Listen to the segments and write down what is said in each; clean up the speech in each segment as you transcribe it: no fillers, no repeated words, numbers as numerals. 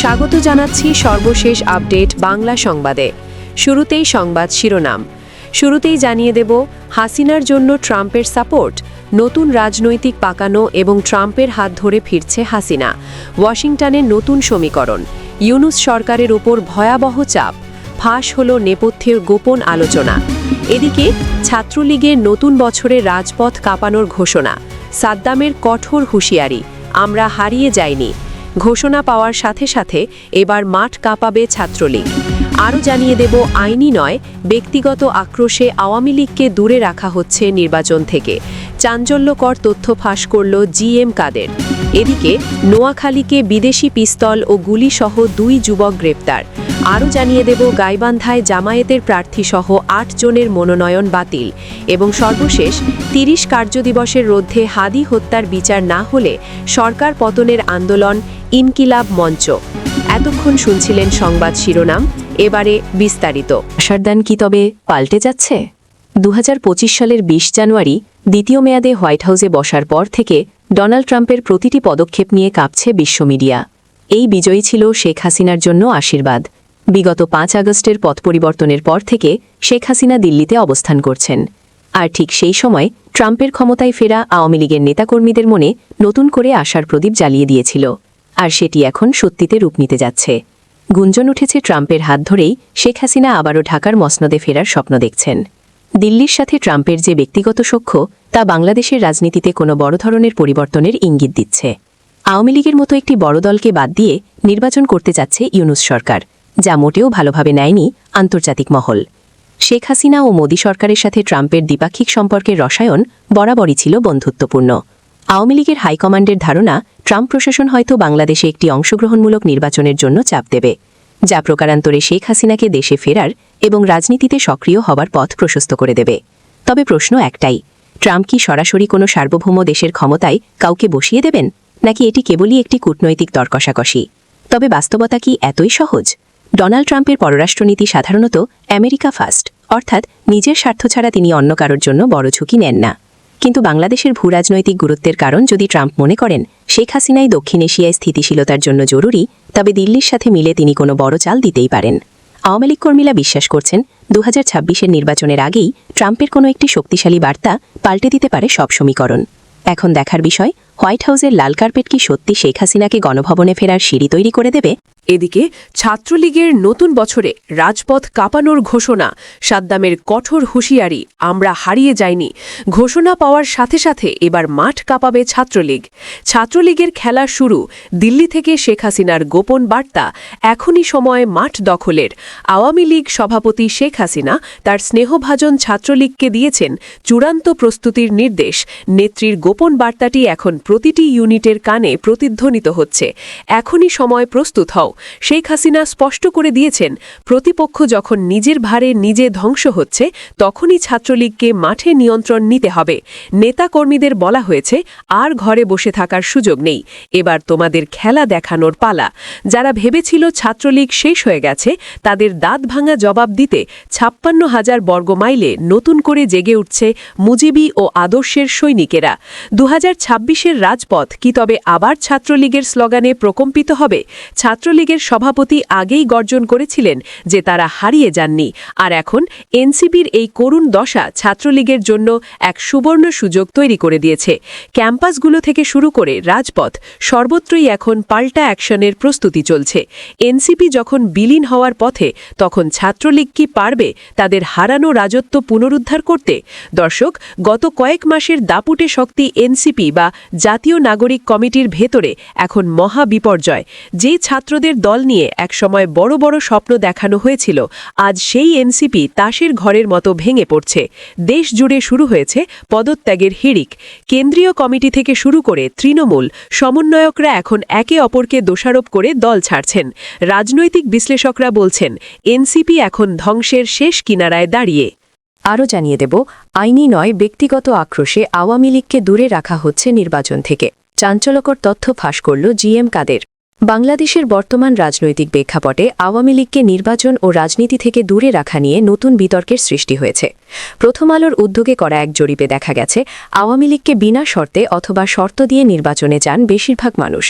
স্বাগত জানাচ্ছি সর্বশেষ আপডেট বাংলা সংবাদে। শুরুতেই সংবাদ শিরোনাম। শুরুতেই জানিয়ে দেব, হাসিনার জন্য ট্রাম্পের সাপোর্ট, নতুন রাজনৈতিক পাকানো এবং ট্রাম্পের হাত ধরে ফিরছে হাসিনা। ওয়াশিংটনের নতুন সমীকরণ, ইউনূস সরকারের ওপর ভয়াবহ চাপ, ফাঁস হল নেপথ্যের গোপন আলোচনা। এদিকে ছাত্রলীগের নতুন বছরে রাজপথ কাঁপানোর ঘোষণা, সাদ্দামের কঠোর হুঁশিয়ারি, আমরা হারিয়ে যাইনি। ঘোষণা পাওয়ার সাথে সাথে এবার মাঠ কাঁপাবে ছাত্রলীগ। আরও জানিয়ে দেব, আইনি নয় ব্যক্তিগত আক্রোশে আওয়ামী লীগকে দূরে রাখা হচ্ছে নির্বাচন থেকে। চাঞ্চল্যকর তথ্য ফাঁস করল জিএম কাদের। এদিকে নোয়াখালীকে বিদেশি পিস্তল ও গুলিসহ 2 যুবক গ্রেপ্তার। আরও জানিয়ে দেব, গাইবান্ধায় জামায়াতের প্রার্থীসহ 8 জনের মনোনয়ন বাতিল। এবং সর্বশেষ 30 কার্যদিবসের মধ্যে হাদি হত্যার বিচার না হলে সরকার পতনের আন্দোলন, ইনকিলাব মঞ্চ। এতক্ষণ শুনছিলেন সংবাদ শিরোনাম, এবারে বিস্তারিত। আশারদান কি তবে পাল্টে যাচ্ছে? 2025 সালের 20 জানুয়ারি দ্বিতীয় মেয়াদে হোয়াইট হাউসে বসার পর থেকে ডোনাল্ড ট্রাম্পের প্রতিটি পদক্ষেপ নিয়ে কাঁপছে বিশ্ব মিডিয়া। এই বিজয়ী ছিল শেখ হাসিনার জন্য আশীর্বাদ। বিগত 5 আগস্টের পথ পরিবর্তনের পর থেকে শেখ হাসিনা দিল্লিতে অবস্থান করছেন। আর ঠিক সেই সময় ট্রাম্পের ক্ষমতায় ফেরা আওয়ামী লীগের নেতাকর্মীদের মনে নতুন করে আশার প্রদীপ জ্বালিয়ে দিয়েছিল। আর সেটি এখন সত্যিতে রূপ নিতে যাচ্ছে। গুঞ্জন উঠেছে, ট্রাম্পের হাত ধরেই শেখ হাসিনা আবারও ঢাকার মসনদে ফেরার স্বপ্ন দেখছেন। দিল্লির সাথে ট্রাম্পের যে ব্যক্তিগত সখ্য, তা বাংলাদেশের রাজনীতিতে কোনো বড় ধরনের পরিবর্তনের ইঙ্গিত দিচ্ছে। আওয়ামী লীগের মতো একটি বড় দলকে বাদ দিয়ে নির্বাচন করতে যাচ্ছে ইউনূস সরকার, যা মোটেও ভালোভাবে নেয়নি আন্তর্জাতিক মহল। শেখ হাসিনা ও মোদি সরকারের সাথে ট্রাম্পের দ্বিপাক্ষিক সম্পর্কের রসায়ন বরাবরই ছিল বন্ধুত্বপূর্ণ। আওয়ামী লীগের হাইকমান্ডের ধারণা, ট্রাম্প প্রশাসন হয়তো বাংলাদেশে একটি অংশগ্রহণমূলক নির্বাচনের জন্য চাপ দেবে, যা প্রকারান্তরে শেখ হাসিনাকে দেশে ফেরার এবং রাজনীতিতে সক্রিয় হবার পথ প্রশস্ত করে দেবে। তবে প্রশ্ন একটাই, ট্রাম্প কি সরাসরি কোনো সার্বভৌম দেশের ক্ষমতায় কাউকে বসিয়ে দেবেন, নাকি এটি কেবলই একটি কূটনৈতিক দরকষাকষি? তবে বাস্তবতা কি এতই সহজ? ডোনাল্ড ট্রাম্পের পররাষ্ট্রনীতি সাধারণত আমেরিকা ফার্স্ট, অর্থাৎ নিজের স্বার্থ ছাড়া তিনি অন্য কারোর জন্য বড় ঝুঁকি নেন না। কিন্তু বাংলাদেশের ভূরাজনৈতিক গুরুত্বের কারণ যদি ট্রাম্প মনে করেন শেখ হাসিনাই দক্ষিণ এশিয়ায় স্থিতিশীলতার জন্য জরুরি, তবে দিল্লির সাথে মিলে তিনি কোনো বড় চাল দিতেই পারেন। আওয়ামী লীগ কর্মীরা বিশ্বাস করছেন, 2026-এর নির্বাচনের আগেই ট্রাম্পের কোনো একটি শক্তিশালী বার্তা পাল্টে দিতে পারে সব সমীকরণ। এখন দেখার বিষয়, হোয়াইট হাউসের লাল কার্পেট কি সত্যি শেখ হাসিনাকে গণভবনে ফেরার সিঁড়ি তৈরি করে দেবে? এদিকে ছাত্রলীগের নতুন বছরে রাজপথ কাঁপানোর ঘোষণা, সাদ্দামের কঠোর হুঁশিয়ারি, আমরা হারিয়ে যাইনি। ঘোষণা পাওয়ার সাথে সাথে এবার মাঠ কাঁপাবে ছাত্রলীগ। ছাত্রলীগের খেলা শুরু, দিল্লি থেকে শেখ হাসিনার গোপন বার্তা, এখনই সময় মাঠ দখলের। আওয়ামী লীগ সভাপতি শেখ হাসিনা তার স্নেহভাজন ছাত্রলীগকে দিয়েছেন চূড়ান্ত প্রস্তুতির নির্দেশ। নেত্রীর গোপন বার্তাটি এখন প্রতিটি ইউনিটের কানে প্রতিধ্বনিত হচ্ছে, এখনই সময় প্রস্তুত হও। শেখ হাসিনা স্পষ্ট করে দিয়েছেন, প্রতিপক্ষ যখন নিজের ভারে নিজে ধ্বংস হচ্ছে, তখনই ছাত্রলীগকে মাঠে নিয়ন্ত্রণ নিতে হবে। নেতাকর্মীদের বলা হয়েছে, আর ঘরে বসে থাকার সুযোগ নেই, এবার তোমাদের খেলা দেখানোর পালা। যারা ভেবেছিল ছাত্রলীগ শেষ হয়ে গেছে, তাদের দাঁত ভাঙা জবাব দিতে 56,000 বর্গমাইলে নতুন করে জেগে উঠছে মুজিবি ও আদর্শের সৈনিকেরা। 2026-এর রাজপথ কি তবে আবার ছাত্রলীগের স্লোগানে প্রকম্পিত হবে? ছাত্রলীগের সভাপতি আগেই গর্জন করেছিলেন যে তারা হারিয়ে যাননি, আর এখন এনসিপির এই করুণ দশা ছাত্রলীগের জন্য এক সুবর্ণ সুযোগ তৈরি করে দিয়েছে। ক্যাম্পাসগুলো থেকে শুরু করে রাজপথ, সর্বত্রই এখন পাল্টা অ্যাকশনের প্রস্তুতি চলছে। এনসিপি যখন বিলীন হওয়ার পথে, তখন ছাত্রলীগ কি পারবে তাদের হারানো রাজত্ব পুনরুদ্ধার করতে? দর্শক, গত কয়েক মাসের দাপুটে শক্তি এনসিপি বা জাতীয় নাগরিক কমিটির ভেতরে এখন মহা বিপর্যয়। যে ছাত্রদের দল নিয়ে একসময় বড় বড় স্বপ্ন দেখানো হয়েছিল, আজ সেই এনসিপি তাসের ঘরের মতো ভেঙে পড়ছে। দেশ জুড়ে শুরু হয়েছে পদত্যাগের হিড়িক। কেন্দ্রীয় কমিটি থেকে শুরু করে তৃণমূল সমন্বয়করা এখন একে অপরকে দোষারোপ করে দল ছাড়ছেন। রাজনৈতিক বিশ্লেষকরা বলছেন, এনসিপি এখন ধ্বংসের শেষ কিনারায় দাঁড়িয়ে। আরও জানিয়ে দেব, আইনি নয় ব্যক্তিগত আক্রোশে আওয়ামী লীগকে দূরে রাখা হচ্ছে নির্বাচন থেকে। চাঞ্চল্যকর তথ্য ফাঁস করল জিএম কাদের। বাংলাদেশের বর্তমান রাজনৈতিক প্রেক্ষাপটে আওয়ামী লীগকে নির্বাচন ও রাজনীতি থেকে দূরে রাখা নিয়ে নতুন বিতর্কের সৃষ্টি হয়েছে। প্রথম আলোর উদ্যোগে করা এক জরিপে দেখা গেছে, আওয়ামী লীগকে বিনা শর্তে অথবা শর্ত দিয়ে নির্বাচনে চান বেশিরভাগ মানুষ।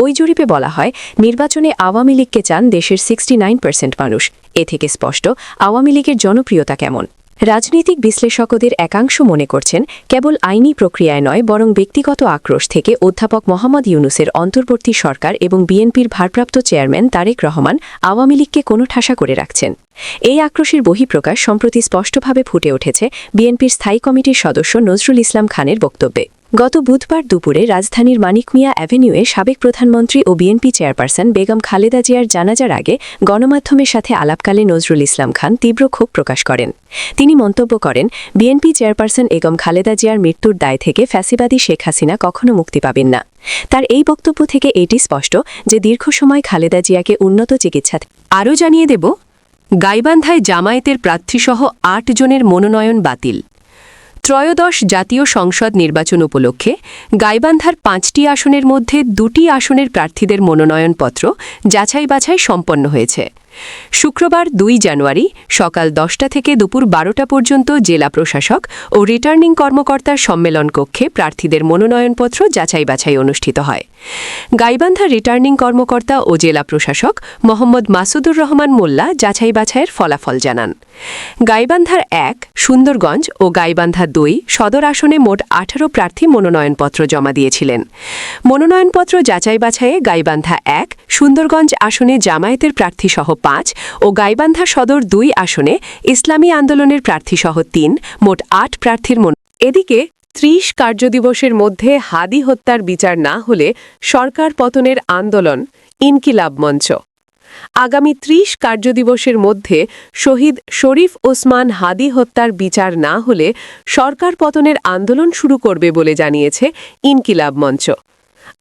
ওই জরিপে বলা হয়, নির্বাচনে আওয়ামী লীগকে চান দেশের 69% মানুষ। এ থেকে স্পষ্ট আওয়ামী লীগের জনপ্রিয়তা কেমন। রাজনৈতিক বিশ্লেষকদের একাংশ মনে করছেন, কেবল আইনি প্রক্রিয়ায় নয় বরং ব্যক্তিগত আক্রোশ থেকে অধ্যাপক মোহাম্মদ ইউনূসের অন্তর্বর্তী সরকার এবং বিএনপির ভারপ্রাপ্ত চেয়ারম্যান তারেক রহমান আওয়ামী লীগকে কোণঠাসা করে রাখছেন। এই আক্রোশের বহিঃপ্রকাশ সম্প্রতি স্পষ্টভাবে ফুটে উঠেছে বিএনপির স্থায়ী কমিটির সদস্য নজরুল ইসলাম খানের বক্তব্যে। গত বুধবার দুপুরে রাজধানীর মানিক মিয়া অ্যাভিনিউয়ে সাবেক প্রধানমন্ত্রী ও বিএনপি চেয়ারপারসন বেগম খালেদা জিয়ার জানাজার আগে গণমাধ্যমের সাথে আলাপকালে নজরুল ইসলাম খান তীব্র ক্ষোভ প্রকাশ করেন। তিনি মন্তব্য করেন, বিএনপি চেয়ারপারসন বেগম খালেদা জিয়ার মৃত্যুর দায় থেকে ফ্যাসিবাদী শেখ হাসিনা কখনো মুক্তি পাবেন না। তার এই বক্তব্য থেকে এটি স্পষ্ট যে দীর্ঘ সময় খালেদা জিয়াকে উন্নত চিকিৎসা। আরও জানিয়ে দেব, গাইবান্ধায় জামায়াতের প্রার্থীসহ ৮ জনের মনোনয়ন বাতিল। ত্রয়োদশ জাতীয় সংসদ নির্বাচন উপলক্ষে গাইবান্ধার ৫টি আসনের মধ্যে ২টি আসনের প্রার্থীদের মনোনয়নপত্র যাচাই বাছাই সম্পন্ন হয়েছে। শুক্রবার ২ জানুয়ারি সকাল ১০টা থেকে দুপুর ১২টা পর্যন্ত জেলা প্রশাসক ও রিটার্নিং কর্মকর্তার সম্মেলন কক্ষে প্রার্থীদের মনোনয়নপত্র যাচাই বাছাই অনুষ্ঠিত হয়। গাইবান্ধা রিটার্নিং কর্মকর্তা ও জেলা প্রশাসক মোহাম্মদ মাসুদুর রহমান মোল্লা যাচাই বাছাইয়ের ফলাফল জানান। গাইবান্ধার ১, সুন্দরগঞ্জ ও গাইবান্ধা ২ সদর আসনে মোট ১৮ প্রার্থী মনোনয়নপত্র জমা দিয়েছিলেন। মনোনয়নপত্র যাচাই বাছাইয়ে গাইবান্ধা ১, সুন্দরগঞ্জ আসনে জামায়াতের প্রার্থীসহ ৫ ও গাইবান্ধা সদর ২ আসনে ইসলামী আন্দোলনের প্রার্থীসহ ৩, মোট ৮ প্রার্থীর এদিকে ৩০ কার্যদিবসের মধ্যে হাদি হত্যার বিচার না হলে সরকার পতনের আন্দোলন ইনকিলাব মঞ্চ। আগামী ৩০ কার্যদিবসের মধ্যে শহীদ শরীফ ওসমান হাদি হত্যার বিচার না হলে সরকার পতনের আন্দোলন শুরু করবে বলে জানিয়েছে ইনকিলাব মঞ্চ।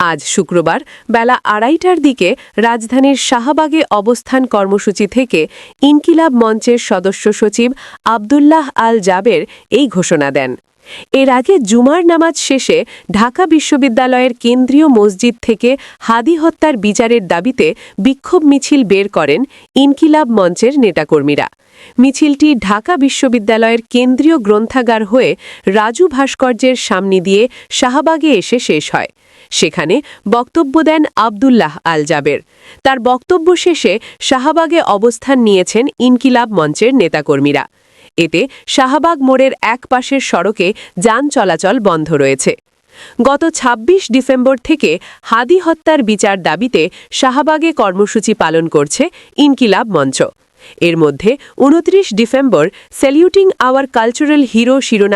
আজ শুক্রবার বেলা ২:৩০টার দিকে রাজধানীর শাহবাগে অবস্থান কর্মসূচি থেকে ইনকিলাব মঞ্চের সদস্য সচিব আব্দুল্লাহ আল জাবের এই ঘোষণা দেন। এর আগে জুমার নামাজ শেষে ঢাকা বিশ্ববিদ্যালয়ের কেন্দ্রীয় মসজিদ থেকে হাদি হত্যার বিচারের দাবিতে বিক্ষোভ মিছিল বের করেন ইনকিলাব মঞ্চের নেতাকর্মীরা। মিছিলটি ঢাকা বিশ্ববিদ্যালয়ের কেন্দ্রীয় গ্রন্থাগার হয়ে রাজু ভাস্কর্যের সামনে দিয়ে শাহবাগে এসে শেষ হয়। সেখানে বক্তব্য দেন আব্দুল্লাহ আল জাবের। তার বক্তব্য শেষে শাহবাগে অবস্থান নিয়েছেন ইনকিলাব মঞ্চের নেতাকর্মীরা। এতে শাহবাগ মোড়ের এক পাশের সড়কে যান চলাচল বন্ধ রয়েছে। গত ২৬ ডিসেম্বর থেকে হাদি হত্যার বিচার দাবিতে শাহবাগে কর্মসূচি পালন করছে ইনকিলাব মঞ্চ। এর মধ্যে ২৯ ডিসেম্বর স্যালিউটিং আওয়ার কালচারাল হিরো শিরোনামে